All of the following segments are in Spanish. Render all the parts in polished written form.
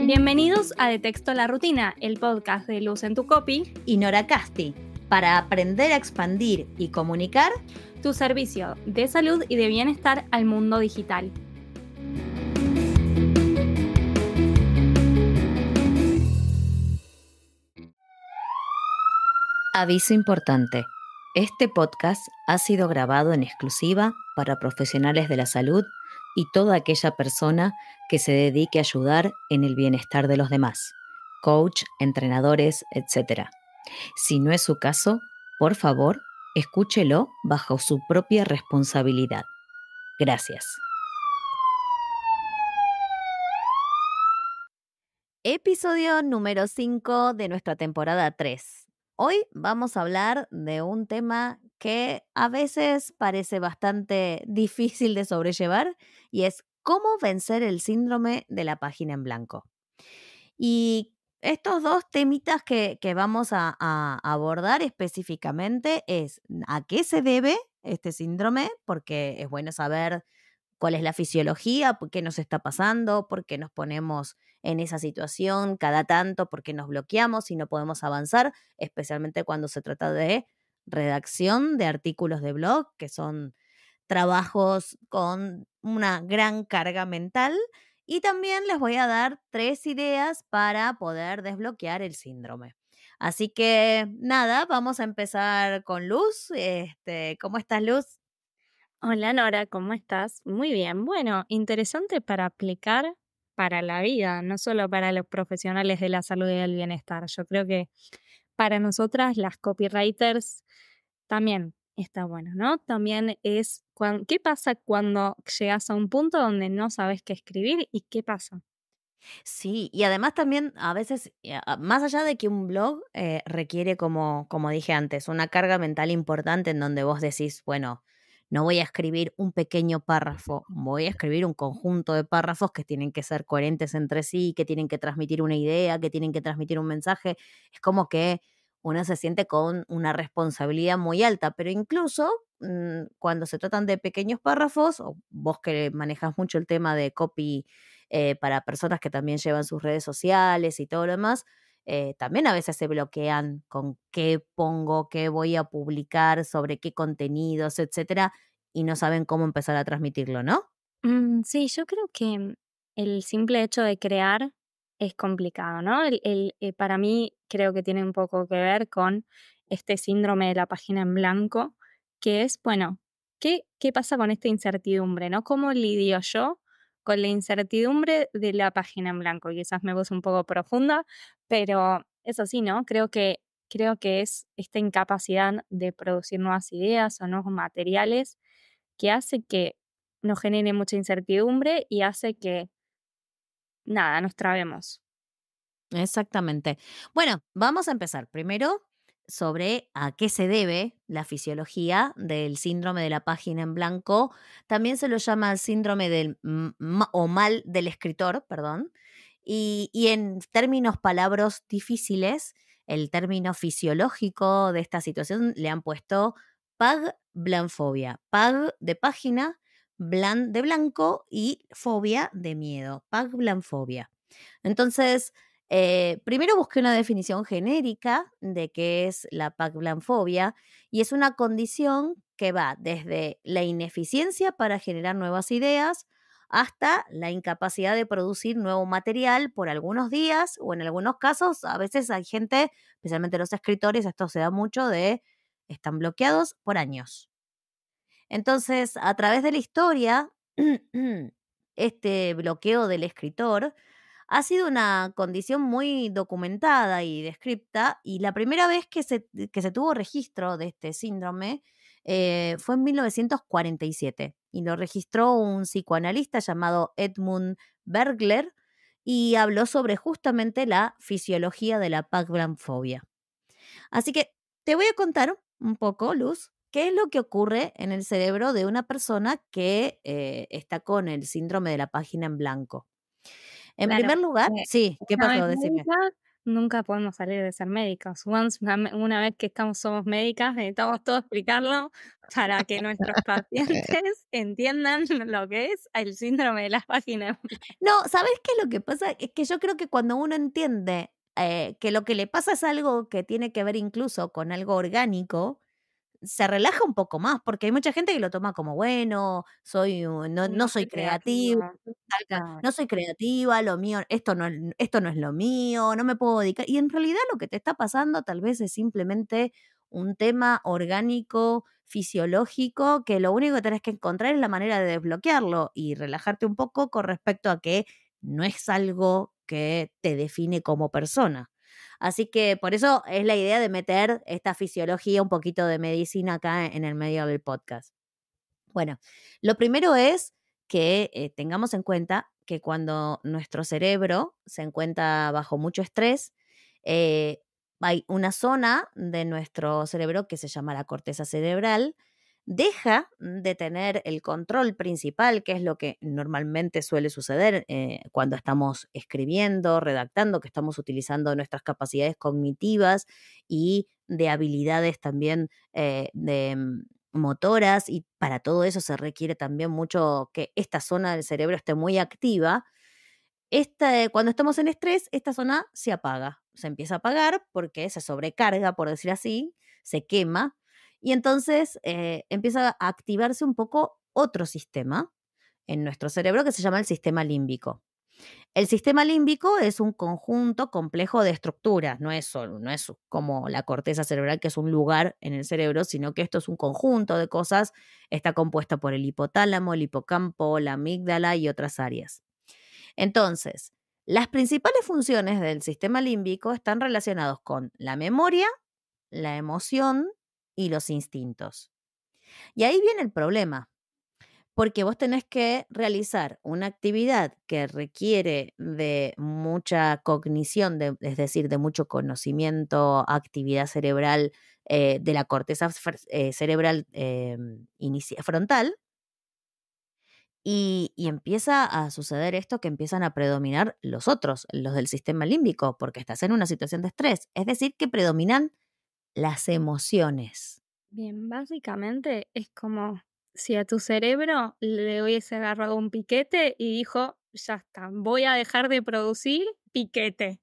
Bienvenidos a De Texto la Rutina, el podcast de Luz en tu Copy y Nora Casti, para aprender a expandir y comunicar tu servicio de salud y de bienestar al mundo digital. Aviso importante. Este podcast ha sido grabado en exclusiva para profesionales de la salud y toda aquella persona que se dedique a ayudar en el bienestar de los demás, coach, entrenadores, etc. Si no es su caso, por favor, escúchelo bajo su propia responsabilidad. Gracias. Episodio número 5 de nuestra temporada 3. Hoy vamos a hablar de un tema que a veces parece bastante difícil de sobrellevar y es cómo vencer el síndrome de la página en blanco. Y estos dos temitas que vamos a abordar específicamente es a qué se debe este síndrome, porque es bueno saber cuál es la fisiología, por qué nos está pasando, por qué nos ponemos en esa situación cada tanto, por qué nos bloqueamos y no podemos avanzar, especialmente cuando se trata de redacción de artículos de blog, que son trabajos con una gran carga mental. Y también les voy a dar 3 ideas para poder desbloquear el síndrome. Así que nada, vamos a empezar con Luz. ¿Cómo estás, Luz? Hola Nora, ¿cómo estás? Muy bien. Bueno, interesante para aplicar para la vida, no solo para los profesionales de la salud y del bienestar. Yo creo que para nosotras, las copywriters, también está bueno, ¿no? También es, ¿qué pasa cuando llegas a un punto donde no sabes qué escribir y qué pasa? Sí, y además también a veces, más allá de que un blog requiere, como dije antes, una carga mental importante en donde vos decís, bueno, no voy a escribir un pequeño párrafo, voy a escribir un conjunto de párrafos que tienen que ser coherentes entre sí, que tienen que transmitir una idea, que tienen que transmitir un mensaje. Es como que uno se siente con una responsabilidad muy alta, pero incluso cuando se tratan de pequeños párrafos, o vos que manejas mucho el tema de copy, para personas que también llevan sus redes sociales y todo lo demás, también a veces se bloquean con qué pongo, qué voy a publicar, sobre qué contenidos, etcétera, y no saben cómo empezar a transmitirlo, ¿no? Sí, yo creo que el simple hecho de crear es complicado, ¿no? Para mí creo que tiene un poco que ver con este síndrome de la página en blanco, que es, bueno, ¿qué pasa con esta incertidumbre, ¿no? ¿Cómo lidio yo con la incertidumbre de la página en blanco? Quizás me puse un poco profunda, pero eso sí, ¿no? Creo que es esta incapacidad de producir nuevas ideas o nuevos materiales que hace que nos genere mucha incertidumbre y hace que, nada, nos trabemos. Exactamente. Bueno, vamos a empezar primero sobre a qué se debe la fisiología del síndrome de la página en blanco. También se lo llama el síndrome del o mal del escritor, perdón. Y en términos palabras difíciles, el término fisiológico de esta situación le han puesto pagblanfobia. Pag de página, blan de blanco y fobia de miedo. Pagblanfobia. Entonces, primero busqué una definición genérica de qué es la pagblanfobia y es una condición que va desde la ineficiencia para generar nuevas ideas hasta la incapacidad de producir nuevo material por algunos días o en algunos casos, a veces hay gente, especialmente los escritores, esto se da mucho de están bloqueados por años. Entonces, a través de la historia, este bloqueo del escritor ha sido una condición muy documentada y descripta, y la primera vez que se tuvo registro de este síndrome fue en 1947 y lo registró un psicoanalista llamado Edmund Bergler y habló sobre justamente la fisiología de la pagblanfobia. Así que te voy a contar un poco, Luz, qué es lo que ocurre en el cerebro de una persona que está con el síndrome de la página en blanco. En Claro. primer lugar, sí, ¿qué Una vez pasó? Decime. nunca podemos salir de ser médicos. Una vez que somos médicas, necesitamos todo explicarlo para que nuestros pacientes entiendan lo que es el síndrome de la página. No, ¿sabes qué es lo que pasa? Es que yo creo que cuando uno entiende, que lo que le pasa es algo que tiene que ver incluso con algo orgánico, se relaja un poco más, porque hay mucha gente que lo toma como, bueno, no No soy soy creativa, creativa. Claro. no soy creativa, lo mío, esto no es lo mío, no me puedo dedicar. Y en realidad lo que te está pasando tal vez es simplemente un tema orgánico, fisiológico, que lo único que tenés que encontrar es la manera de desbloquearlo y relajarte un poco con respecto a que no es algo que te define como persona. Así que por eso es la idea de meter esta fisiología, un poquito de medicina acá en el medio del podcast. Bueno, lo primero es que tengamos en cuenta que cuando nuestro cerebro se encuentra bajo mucho estrés, eh, hay una zona de nuestro cerebro que se llama la corteza cerebral, deja de tener el control principal, que es lo que normalmente suele suceder cuando estamos escribiendo, redactando, que estamos utilizando nuestras capacidades cognitivas y de habilidades también motoras, y para todo eso se requiere también mucho que esta zona del cerebro esté muy activa. Cuando estamos en estrés, esta zona se apaga, se empieza a apagar porque se sobrecarga, por decir así, se quema, y entonces empieza a activarse un poco otro sistema en nuestro cerebro que se llama el sistema límbico. El sistema límbico es un conjunto complejo de estructuras, no es como la corteza cerebral, que es un lugar en el cerebro, sino que esto es un conjunto de cosas. Está compuesto por el hipotálamo, el hipocampo, la amígdala y otras áreas. Entonces, las principales funciones del sistema límbico están relacionados con la memoria, la emoción y los instintos. Y ahí viene el problema, porque vos tenés que realizar una actividad que requiere de mucha cognición, es decir, de mucho conocimiento, actividad cerebral, de la corteza cerebral frontal, y empieza a suceder esto, que empiezan a predominar los otros, los del sistema límbico, porque estás en una situación de estrés. Es decir, que predominan las emociones. Bien, básicamente es como si a tu cerebro le hubiese agarrado un piquete y dijo, ya está, voy a dejar de producir piquete.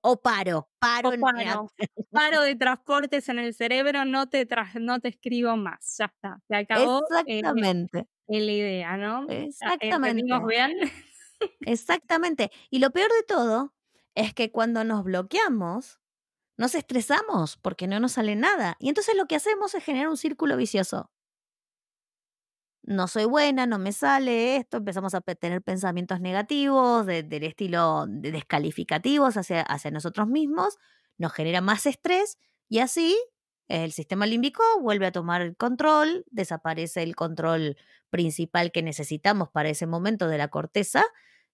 O paro O paro de transportes en el cerebro, no te escribo más, ya está, se acabó exactamente, la idea, ¿no? ¿Entendimos exactamente. bien? Exactamente. Y lo peor de todo es que cuando nos bloqueamos, nos estresamos porque no nos sale nada. Y entonces lo que hacemos es generar un círculo vicioso. No soy buena, no me sale esto, empezamos a tener pensamientos negativos del estilo de descalificativos hacia nosotros mismos, nos genera más estrés y así el sistema límbico vuelve a tomar el control, desaparece el control principal que necesitamos para ese momento de la corteza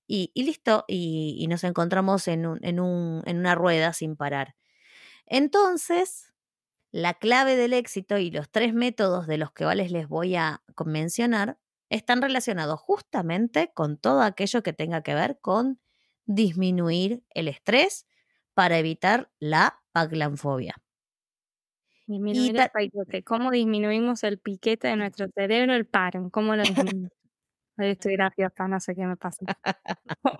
y listo, y nos encontramos en una rueda sin parar. Entonces, la clave del éxito y los 3 métodos de los que les voy a mencionar están relacionados justamente con todo aquello que tenga que ver con disminuir el estrés para evitar la paglanfobia. Y Disminuir el ta piquete. ¿Cómo disminuimos el piquete de nuestro cerebro? El paro. ¿Cómo lo disminuimos? Hoy estoy graciosa, no sé qué me pasa.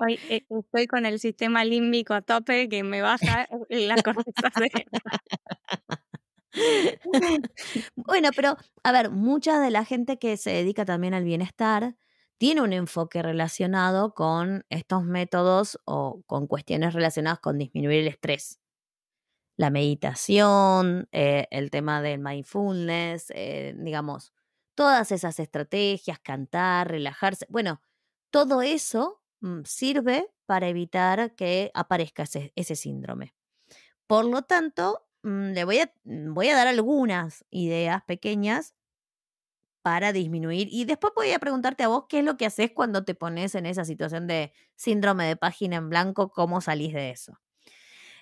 Hoy estoy con el sistema límbico a tope que me baja la corteza cerebral. Bueno, pero a ver, mucha de la gente que se dedica también al bienestar tiene un enfoque relacionado con estos métodos o con cuestiones relacionadas con disminuir el estrés. La meditación, el tema del mindfulness, digamos, todas esas estrategias, cantar, relajarse. Bueno, todo eso sirve para evitar que aparezca ese síndrome. Por lo tanto, voy a dar algunas ideas pequeñas para disminuir. Y después voy a preguntarte a vos qué es lo que haces cuando te pones en esa situación de síndrome de página en blanco, cómo salís de eso.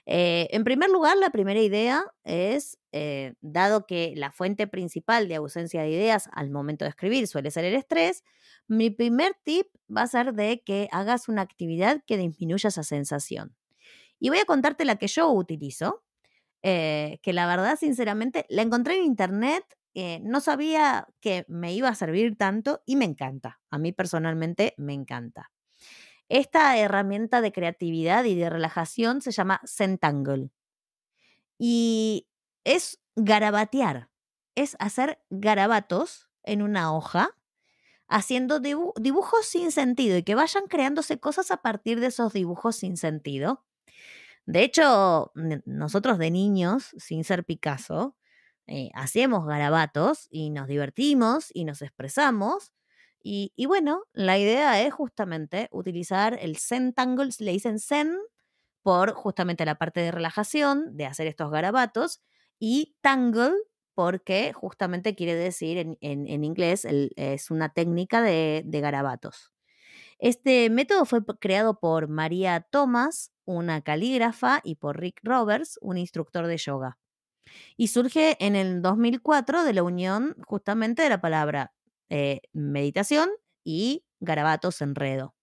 En primer lugar, la primera idea es, dado que la fuente principal de ausencia de ideas al momento de escribir suele ser el estrés, mi primer tip va a ser de que hagas una actividad que disminuya esa sensación. Y voy a contarte la que yo utilizo, que la verdad, sinceramente, la encontré en internet, no sabía que me iba a servir tanto y me encanta. A mí personalmente me encanta. Esta herramienta de creatividad y de relajación se llama Zentangle y es garabatear, es hacer garabatos en una hoja haciendo dibujos sin sentido y que vayan creándose cosas a partir de esos dibujos sin sentido. De hecho, nosotros de niños, sin ser Picasso, hacíamos garabatos y nos divertimos y nos expresamos. Y bueno, la idea es justamente utilizar el Zentangle, le dicen Zen por justamente la parte de relajación, de hacer estos garabatos, y tangle porque justamente quiere decir en inglés, es una técnica de garabatos. Este método fue creado por María Thomas, una calígrafa, y por Rick Roberts, un instructor de yoga. Y surge en el 2004 de la unión justamente de la palabra meditación y garabatos enredo.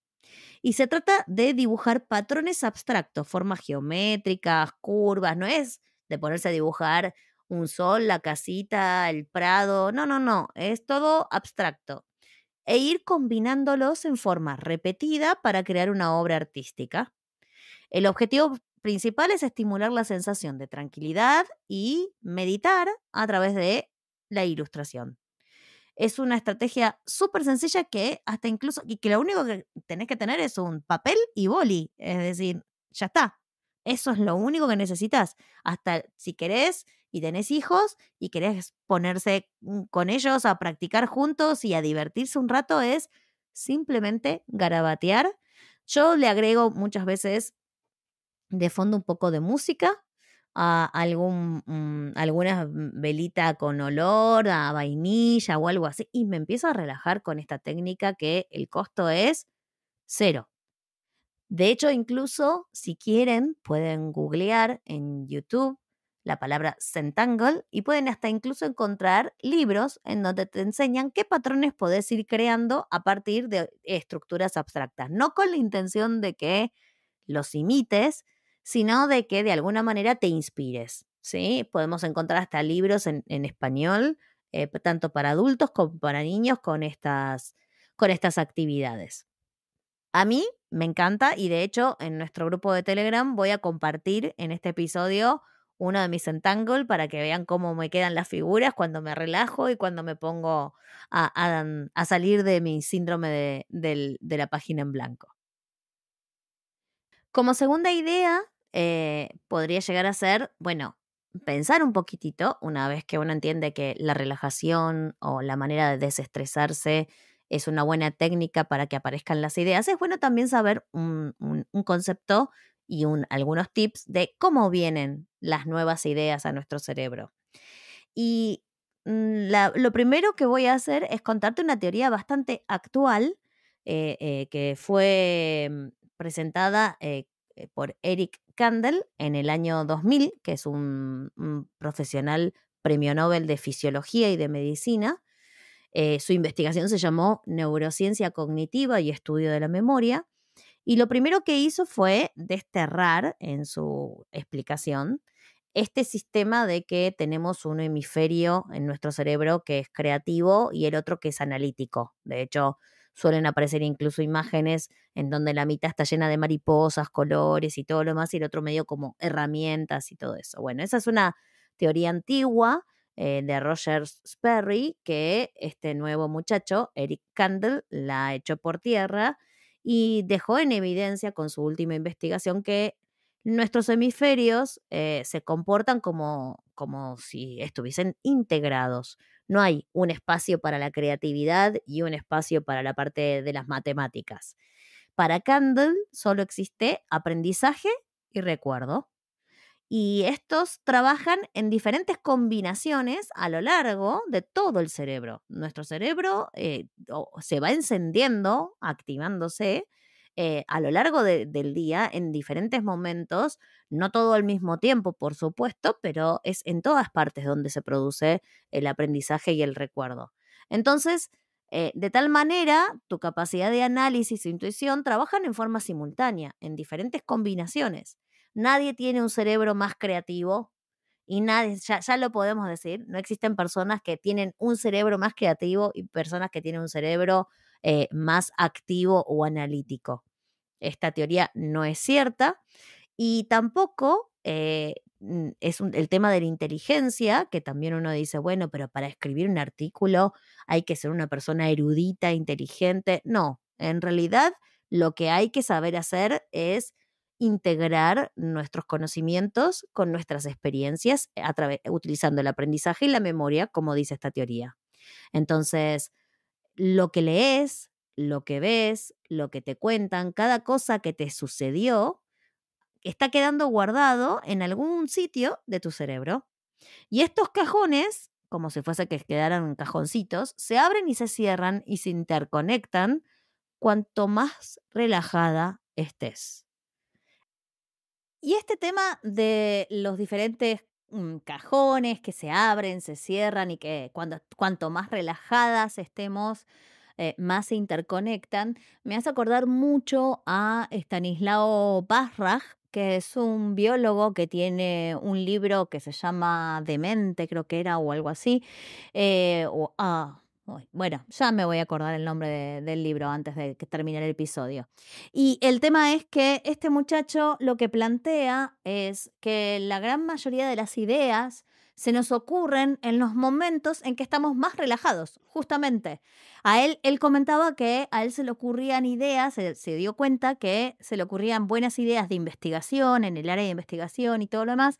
Y se trata de dibujar patrones abstractos, formas geométricas, curvas, no es de ponerse a dibujar un sol, la casita, el prado, no, no, no, es todo abstracto. E ir combinándolos en forma repetida para crear una obra artística. El objetivo principal es estimular la sensación de tranquilidad y meditar a través de la ilustración. Es una estrategia súper sencilla que hasta incluso, y que lo único que tenés que tener es un papel y boli. Es decir, ya está. Eso es lo único que necesitas. Hasta si querés y tenés hijos y querés ponerse con ellos a practicar juntos y a divertirse un rato, es simplemente garabatear. Yo le agrego muchas veces de fondo un poco de música, alguna velita con olor a vainilla o algo así, y me empiezo a relajar con esta técnica que el costo es cero. De hecho, incluso si quieren, pueden googlear en YouTube la palabra Zentangle y pueden hasta incluso encontrar libros en donde te enseñan qué patrones podés ir creando a partir de estructuras abstractas. No con la intención de que los imites, sino de que de alguna manera te inspires, ¿sí? Podemos encontrar hasta libros en español, tanto para adultos como para niños, con estas actividades. A mí me encanta y de hecho en nuestro grupo de Telegram voy a compartir en este episodio uno de mis Entangle para que vean cómo me quedan las figuras cuando me relajo y cuando me pongo a salir de mi síndrome de la página en blanco. Como segunda idea, podría llegar a ser, bueno, pensar un poquitito, una vez que uno entiende que la relajación o la manera de desestresarse es una buena técnica para que aparezcan las ideas, es bueno también saber un concepto y algunos tips de cómo vienen las nuevas ideas a nuestro cerebro. Y lo primero que voy a hacer es contarte una teoría bastante actual que fue presentada por Eric Kandel en el año 2000, que es un profesional premio Nobel de Fisiología y de Medicina. Su investigación se llamó Neurociencia Cognitiva y Estudio de la Memoria. Y lo primero que hizo fue desterrar en su explicación este sistema de que tenemos un hemisferio en nuestro cerebro que es creativo y el otro que es analítico. De hecho, suelen aparecer incluso imágenes en donde la mitad está llena de mariposas, colores y todo lo más, y el otro medio como herramientas y todo eso. Bueno, esa es una teoría antigua de Roger Sperry que este nuevo muchacho, Eric Kandel, la echó por tierra y dejó en evidencia con su última investigación que nuestros hemisferios se comportan como si estuviesen integrados. No hay un espacio para la creatividad y un espacio para la parte de las matemáticas. Para Kandel solo existe aprendizaje y recuerdo. Y estos trabajan en diferentes combinaciones a lo largo de todo el cerebro. Nuestro cerebro se va encendiendo, activándose a lo largo del día en diferentes momentos, no todo al mismo tiempo, por supuesto, pero es en todas partes donde se produce el aprendizaje y el recuerdo. Entonces, de tal manera, tu capacidad de análisis e intuición trabajan en forma simultánea, en diferentes combinaciones. Nadie tiene un cerebro más creativo y nadie, ya lo podemos decir, no existen personas que tienen un cerebro más creativo y personas que tienen un cerebro más activo o analítico. Esta teoría no es cierta y tampoco el tema de la inteligencia, que también uno dice, bueno, pero para escribir un artículo hay que ser una persona erudita, inteligente. No, en realidad lo que hay que saber hacer es integrar nuestros conocimientos con nuestras experiencias utilizando el aprendizaje y la memoria, como dice esta teoría. Entonces, lo que lees, lo que ves, lo que te cuentan, cada cosa que te sucedió, está quedando guardado en algún sitio de tu cerebro. Y estos cajones, como si fuese que quedaran cajoncitos, se abren y se cierran y se interconectan cuanto más relajada estés. Y este tema de los diferentes cajones que se abren, se cierran y que cuanto más relajadas estemos, más se interconectan, me hace acordar mucho a Stanislao Basraj, que es un biólogo que tiene un libro que se llama Demente, creo que era, o algo así. Bueno, ya me voy a acordar el nombre del libro antes de que termine el episodio. Y el tema es que este muchacho lo que plantea es que la gran mayoría de las ideas se nos ocurren en los momentos en que estamos más relajados, justamente. Él comentaba que a él se le ocurrían ideas, se dio cuenta que se le ocurrían buenas ideas de investigación, en el área de investigación y todo lo demás,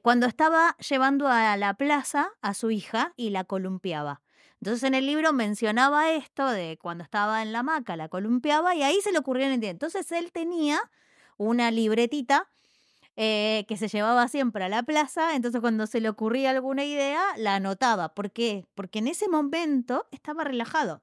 cuando estaba llevando a la plaza a su hija y la columpiaba. Entonces en el libro mencionaba esto de cuando estaba en la hamaca, la columpiaba y ahí se le ocurrían ideas. Entonces él tenía una libretita que se llevaba siempre a la plaza, entonces cuando se le ocurría alguna idea, la anotaba. ¿Por qué? Porque en ese momento estaba relajado.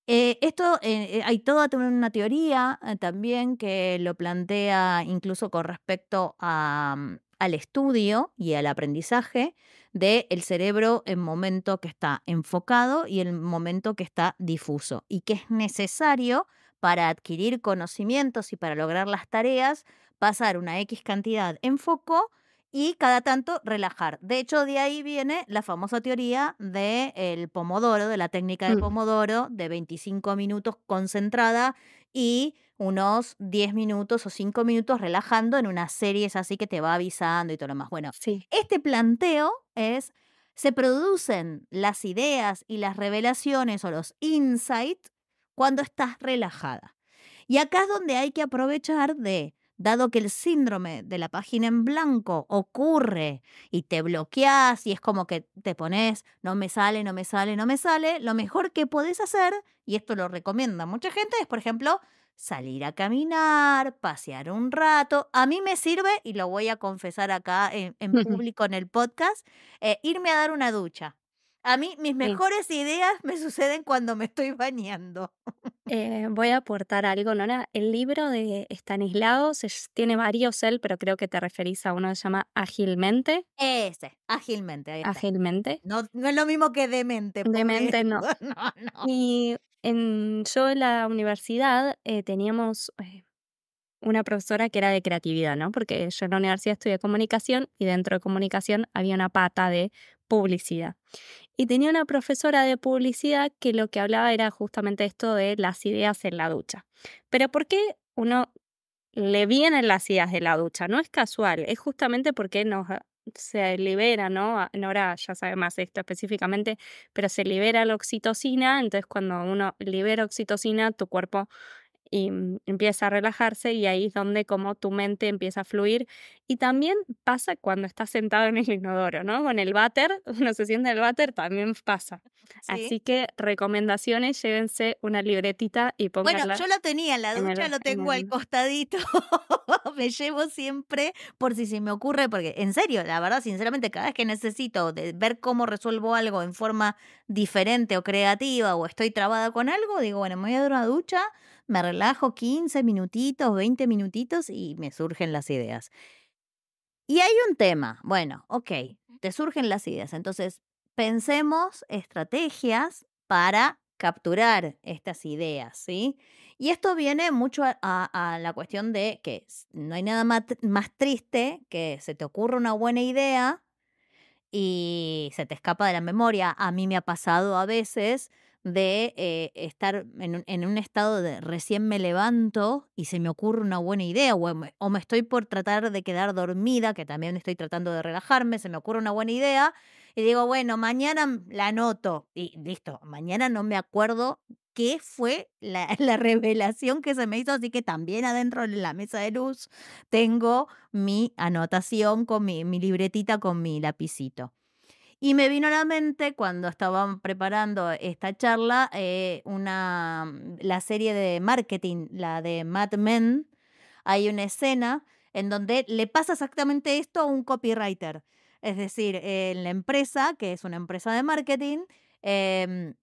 Hay toda una teoría también que lo plantea incluso con respecto al estudio y al aprendizaje del cerebro en momento que está enfocado y el momento que está difuso y que es necesario para adquirir conocimientos y para lograr las tareas, pasar una X cantidad en foco y cada tanto relajar. De hecho, de ahí viene la famosa teoría del pomodoro, de la técnica de Mm, pomodoro, de 25 minutos concentrada y unos 10 minutos o 5 minutos relajando en unas series así que te va avisando y todo lo más. Bueno, sí. este planteo se producen las ideas y las revelaciones o los insights cuando estás relajada. Y acá es donde hay que aprovechar dado que el síndrome de la página en blanco ocurre y te bloqueas y es como que te pones, no me sale, no me sale, no me sale, lo mejor que podés hacer, y esto lo recomienda mucha gente, es, por ejemplo, salir a caminar, pasear un rato. A mí me sirve, y lo voy a confesar acá en público en el podcast, irme a dar una ducha. A mí mis Sí. mejores ideas me suceden cuando me estoy bañando. Voy a aportar algo, Nora. El libro de Stanislao tiene varios él, pero creo que te referís a uno que se llama Ágilmente. Ese, ágilmente, ahí está. Ágilmente. No es lo mismo que demente, pobre. Demente no. No, no. Y yo en la universidad teníamos una profesora que era de creatividad, ¿no? Porque yo en la universidad estudié comunicación y dentro de comunicación había una pata de publicidad. Y tenía una profesora de publicidad que lo que hablaba era justamente esto de las ideas en la ducha. Pero ¿por qué uno le vienen las ideas de la ducha? No es casual, es justamente porque se libera, ¿no? Nora ya sabe más esto específicamente, pero se libera la oxitocina, entonces cuando uno libera oxitocina, tu cuerpo empieza a relajarse y ahí es donde como tu mente empieza a fluir. Y también pasa cuando estás sentado en el inodoro, ¿no? Con el váter, uno se siente en el váter, también pasa. Sí. Así que recomendaciones, llévense una libretita y Bueno, pónganla yo lo tenía en la en ducha, el lo en tengo al el costadito. Me llevo siempre por si se me ocurre, porque en serio, la verdad, sinceramente, cada vez que necesito ver cómo resuelvo algo en forma diferente o creativa o estoy trabada con algo, digo, bueno, me voy a dar una ducha, me relajo 15 minutitos, 20 minutitos y me surgen las ideas. Y hay un tema, bueno, te surgen las ideas, entonces pensemos estrategias para capturar estas ideas, ¿sí? Y esto viene mucho a la cuestión de que no hay nada más triste que se te ocurra una buena idea y se te escapa de la memoria. A mí me ha pasado a veces de estar en un estado de recién me levanto y se me ocurre una buena idea o me estoy por tratar de quedar dormida, que también estoy tratando de relajarme, se me ocurre una buena idea y digo, bueno, mañana la anoto y listo, mañana no me acuerdo qué fue la revelación que se me hizo, así que también adentro de la mesa de luz tengo mi anotación con mi libretita con mi lapicito. Y me vino a la mente cuando estaban preparando esta charla, la serie de marketing, la de Mad Men. Hay una escena en donde le pasa exactamente esto a un copywriter. Es decir, en la empresa, que es una empresa de marketing, em,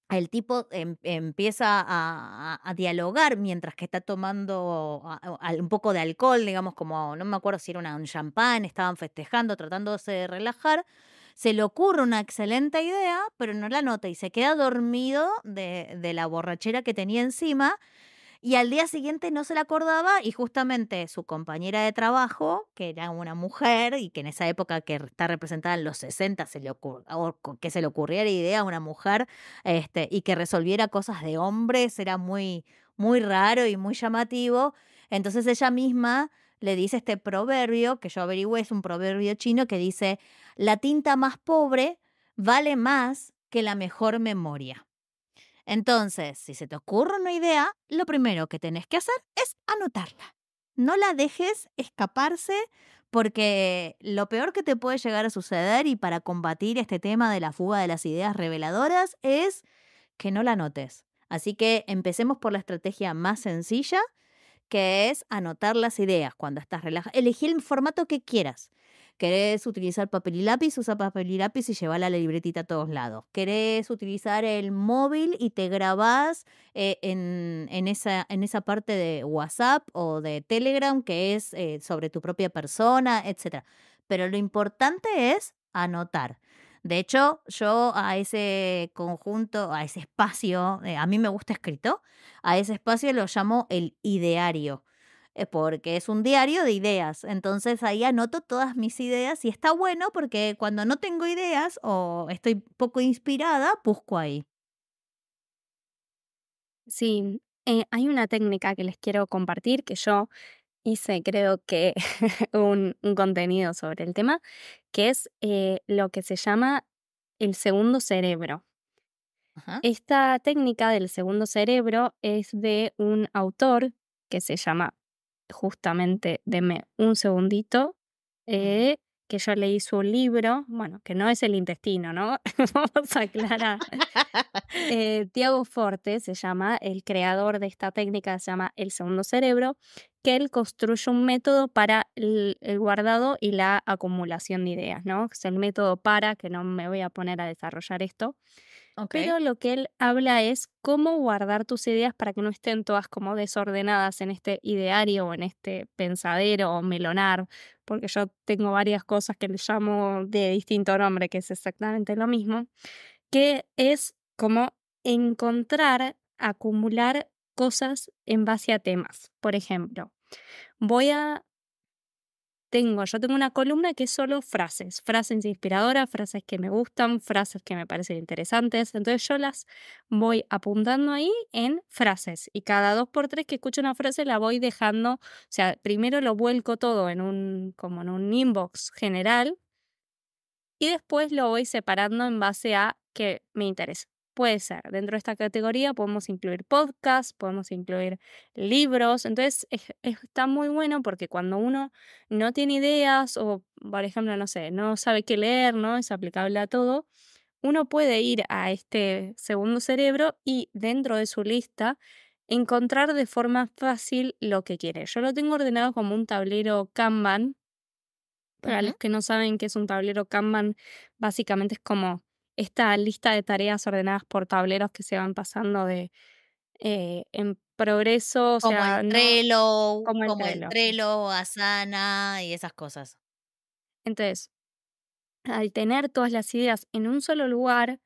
el tipo empieza a dialogar mientras que está tomando un poco de alcohol, digamos, como no me acuerdo si era un champán, estaban festejando, tratándose de relajar. Se le ocurre una excelente idea, pero no la nota y se queda dormido de la borrachera que tenía encima y al día siguiente no se la acordaba y justamente su compañera de trabajo, que era una mujer y que en esa época que está representada en los 60 que se le ocurriera idea a una mujer y que resolviera cosas de hombres era muy, muy raro y muy llamativo. Entonces ella misma le dice este proverbio, que yo averigüé, es un proverbio chino que dice, la tinta más pobre vale más que la mejor memoria. Entonces, si se te ocurre una idea, lo primero que tenés que hacer es anotarla. No la dejes escaparse porque lo peor que te puede llegar a suceder y para combatir este tema de la fuga de las ideas reveladoras es que no la anotes. Así que empecemos por la estrategia más sencilla que es anotar las ideas cuando estás relajado. Elegí el formato que quieras. ¿Querés utilizar papel y lápiz? Usa papel y lápiz y llevala la libretita a todos lados. ¿Querés utilizar el móvil y te grabás en esa parte de WhatsApp o de Telegram que es sobre tu propia persona, etcétera? Pero lo importante es anotar. De hecho, yo a ese conjunto, a ese espacio, a mí me gusta escrito, a ese espacio lo llamo el ideario, porque es un diario de ideas. Entonces ahí anoto todas mis ideas y está bueno porque cuando no tengo ideas o estoy poco inspirada, busco ahí. Sí, hay una técnica que les quiero compartir que yo hice, creo que un contenido sobre el tema, que es lo que se llama el segundo cerebro. Ajá. Esta técnica del segundo cerebro es de un autor que se llama justamente, deme un segundito, Ujú. eh, que yo leí su libro, bueno, que no es el intestino, ¿no? Vamos a aclarar. Tiago Forte se llama el creador de esta técnica, se llama el segundo cerebro, que él construye un método para el guardado y la acumulación de ideas, ¿no? Es el método para, que no me voy a poner a desarrollar esto, Ok. pero lo que él habla es cómo guardar tus ideas para que no estén todas como desordenadas en este ideario o en este pensadero o melonar, porque yo tengo varias cosas que le llamo de distinto nombre, que es exactamente lo mismo, que es como encontrar, acumular cosas en base a temas. Por ejemplo, voy a yo tengo una columna que es solo frases, frases inspiradoras, frases que me gustan, frases que me parecen interesantes. Entonces yo las voy apuntando ahí en frases y cada dos por tres que escucho una frase la voy dejando, o sea, primero lo vuelco todo como en un inbox general y después lo voy separando en base a qué me interesa. Puede ser, dentro de esta categoría podemos incluir podcasts, podemos incluir libros, entonces está muy bueno porque cuando uno no tiene ideas o, por ejemplo, no sé, no sabe qué leer, ¿no? Es aplicable a todo, uno puede ir a este segundo cerebro y dentro de su lista encontrar de forma fácil lo que quiere. Yo lo tengo ordenado como un tablero Kanban. Para Ujú. los que no saben qué es un tablero Kanban, básicamente es como esta lista de tareas ordenadas por tableros que se van pasando en progreso, o Como sea, el no Trello, como el como el Trello. Trello, Asana y esas cosas. Entonces, al tener todas las ideas en un solo lugar,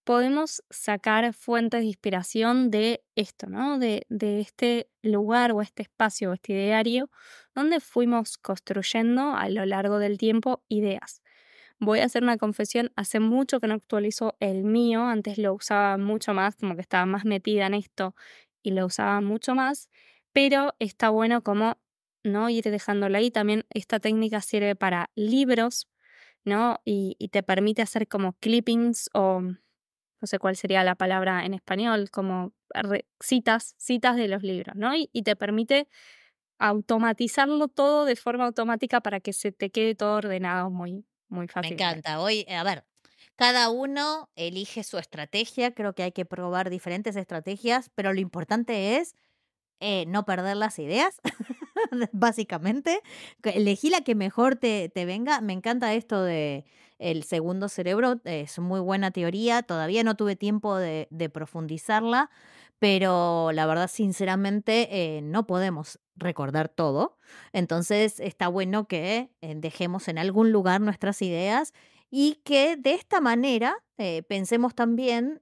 podemos sacar fuentes de inspiración de esto, ¿no? De este lugar o este espacio o este ideario donde fuimos construyendo a lo largo del tiempo ideas. Voy a hacer una confesión, hace mucho que no actualizo el mío, antes lo usaba mucho más, como que estaba más metida en esto y lo usaba mucho más, pero está bueno como no ir dejándolo ahí. También esta técnica sirve para libros, ¿no? Y te permite hacer como clippings o no sé cuál sería la palabra en español, como citas de los libros, ¿no? Y te permite automatizarlo todo de forma automática para que se te quede todo ordenado muy, muy Me fácilmente. encanta. Hoy, a ver, cada uno elige su estrategia, creo que hay que probar diferentes estrategias, pero lo importante es no perder las ideas, básicamente. Elegí la que mejor te venga. Me encanta esto de el segundo cerebro, es muy buena teoría. Todavía no tuve tiempo de profundizarla, pero la verdad, sinceramente, no podemos recordar todo. Entonces, está bueno que dejemos en algún lugar nuestras ideas y que de esta manera pensemos también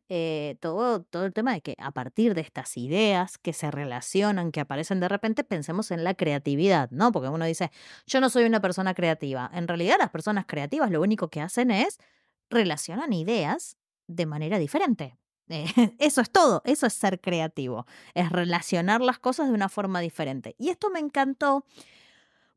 todo el tema de que a partir de estas ideas que se relacionan, que aparecen de repente, pensemos en la creatividad, ¿no? Porque uno dice, yo no soy una persona creativa. En realidad las personas creativas lo único que hacen es relacionan ideas de manera diferente. Eso es todo, eso es ser creativo, es relacionar las cosas de una forma diferente. Y esto me encantó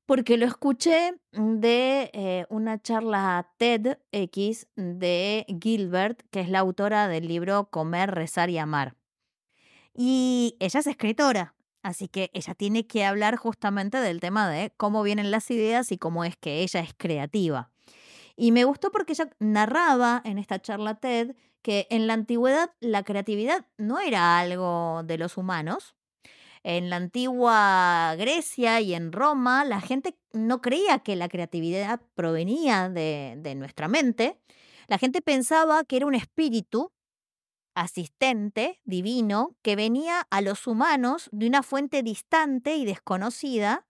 porque lo escuché de una charla TEDx de Gilbert, que es la autora del libro Comer, Rezar y Amar. Y ella es escritora, así que ella tiene que hablar justamente del tema de cómo vienen las ideas y cómo es que ella es creativa. Y me gustó porque ella narraba en esta charla TED que en la antigüedad la creatividad no era algo de los humanos. En la antigua Grecia y en Roma, la gente no creía que la creatividad provenía de nuestra mente. La gente pensaba que era un espíritu asistente divino que venía a los humanos de una fuente distante y desconocida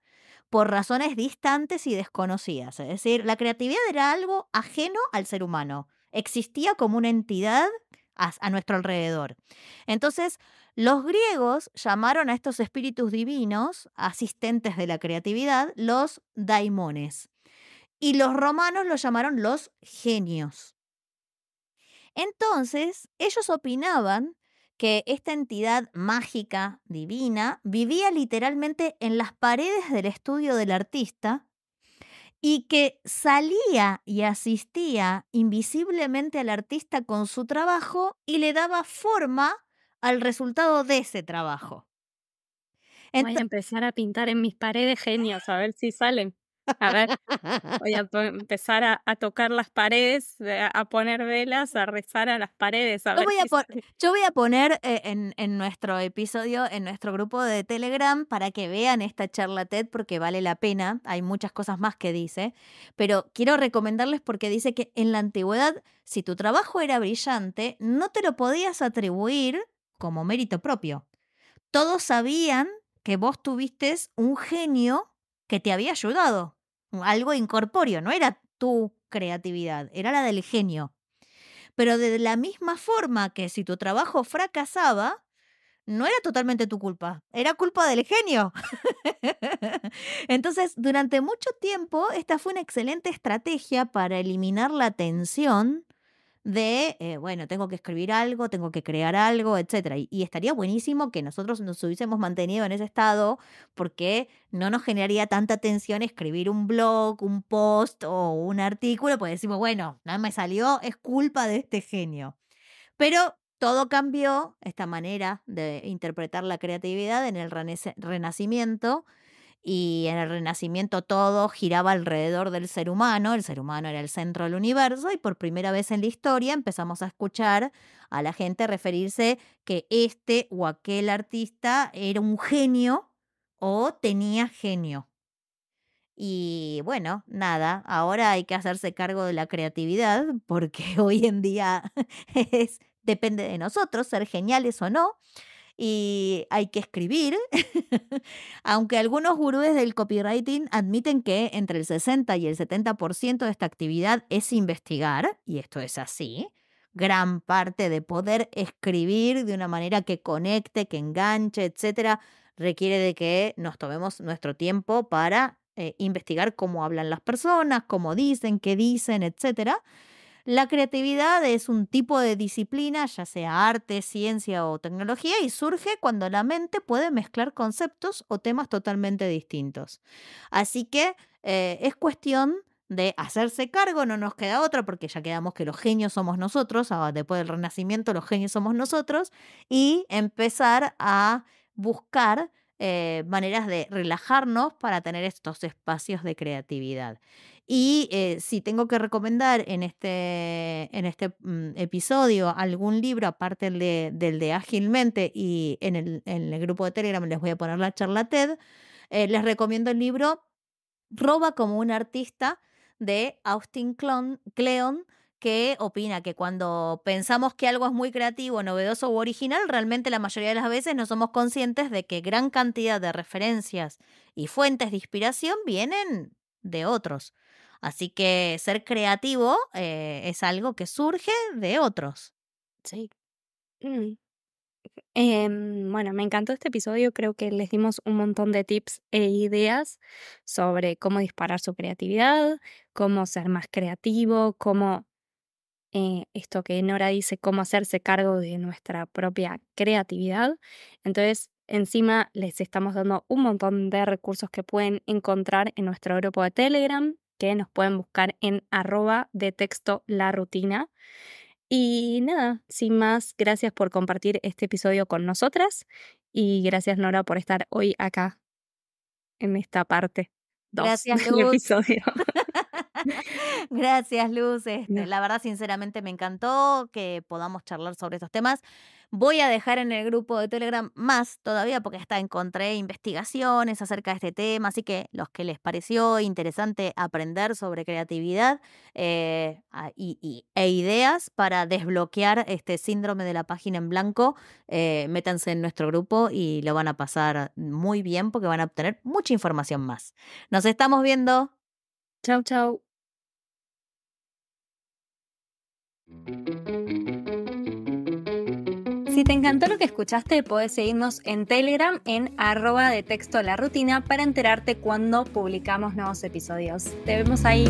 por razones distantes y desconocidas. Es decir, la creatividad era algo ajeno al ser humano. Existía como una entidad a nuestro alrededor. Entonces, los griegos llamaron a estos espíritus divinos, asistentes de la creatividad, los daimones. Y los romanos los llamaron los genios. Entonces, ellos opinaban que esta entidad mágica, divina, vivía literalmente en las paredes del estudio del artista y que salía y asistía invisiblemente al artista con su trabajo y le daba forma al resultado de ese trabajo. Voy a Ento- empezar a pintar en mis paredes genios, a ver si salen. A ver, voy a empezar a tocar las paredes, a poner velas, a rezar a las paredes, a Yo ver voy a si pon salen. yo voy a poner, en nuestro episodio, en nuestro grupo de Telegram, para que vean esta charla TED, porque vale la pena. Hay muchas cosas más que dice, pero quiero recomendarles porque dice que en la antigüedad, si tu trabajo era brillante, no te lo podías atribuir como mérito propio. Todos sabían que vos tuviste un genio que te había ayudado, algo incorpóreo, no era tu creatividad, era la del genio. Pero de la misma forma que si tu trabajo fracasaba, no era totalmente tu culpa, era culpa del genio. Entonces, durante mucho tiempo, esta fue una excelente estrategia para eliminar la tensión de, bueno, tengo que escribir algo, tengo que crear algo, etcétera. Y estaría buenísimo que nosotros nos hubiésemos mantenido en ese estado porque no nos generaría tanta tensión escribir un blog, un post o un artículo, pues decimos, bueno, no me salió, es culpa de este genio. Pero todo cambió, esta manera de interpretar la creatividad en el Renacimiento, y en el Renacimiento todo giraba alrededor del ser humano, el ser humano era el centro del universo y por primera vez en la historia empezamos a escuchar a la gente referirse que este o aquel artista era un genio o tenía genio. Y bueno, nada, ahora hay que hacerse cargo de la creatividad porque hoy en día depende de nosotros ser geniales o no y hay que escribir, aunque algunos gurúes del copywriting admiten que entre el 60 y el 70% de esta actividad es investigar, y esto es así, gran parte de poder escribir de una manera que conecte, que enganche, etcétera, requiere de que nos tomemos nuestro tiempo para investigar cómo hablan las personas, cómo dicen, qué dicen, etcétera. La creatividad es un tipo de disciplina, ya sea arte, ciencia o tecnología, y surge cuando la mente puede mezclar conceptos o temas totalmente distintos. Así que es cuestión de hacerse cargo, no nos queda otra, porque ya quedamos que los genios somos nosotros, después del Renacimiento los genios somos nosotros, y empezar a buscar maneras de relajarnos para tener estos espacios de creatividad. Y si tengo que recomendar en este episodio algún libro, aparte del de Ágilmente, y en el grupo de Telegram les voy a poner la charla TED, les recomiendo el libro Roba como un artista de Austin Kleon, que opina que cuando pensamos que algo es muy creativo, novedoso u original, realmente la mayoría de las veces no somos conscientes de que gran cantidad de referencias y fuentes de inspiración vienen de otros. Así que ser creativo es algo que surge de otros. Sí. Mm. Bueno, me encantó este episodio, creo que les dimos un montón de tips e ideas sobre cómo disparar su creatividad, cómo ser más creativo, cómo, esto que Nora dice, cómo hacerse cargo de nuestra propia creatividad. Entonces, encima les estamos dando un montón de recursos que pueden encontrar en nuestro grupo de Telegram, que nos pueden buscar en @detexto_la_rutina. Y nada, sin más, gracias por compartir este episodio con nosotras y gracias Nora por estar hoy acá en esta parte 2 Gracias, del Luz. episodio. Gracias, Luz. No. La verdad, sinceramente, me encantó que podamos charlar sobre estos temas. Voy a dejar en el grupo de Telegram más todavía porque hasta encontré investigaciones acerca de este tema, así que los que les pareció interesante aprender sobre creatividad e ideas para desbloquear este síndrome de la página en blanco, métanse en nuestro grupo y lo van a pasar muy bien porque van a obtener mucha información más. Nos estamos viendo. Chau, chau. Si te encantó lo que escuchaste, podés seguirnos en Telegram en @detexto_la_rutina para enterarte cuando publicamos nuevos episodios. Te vemos ahí.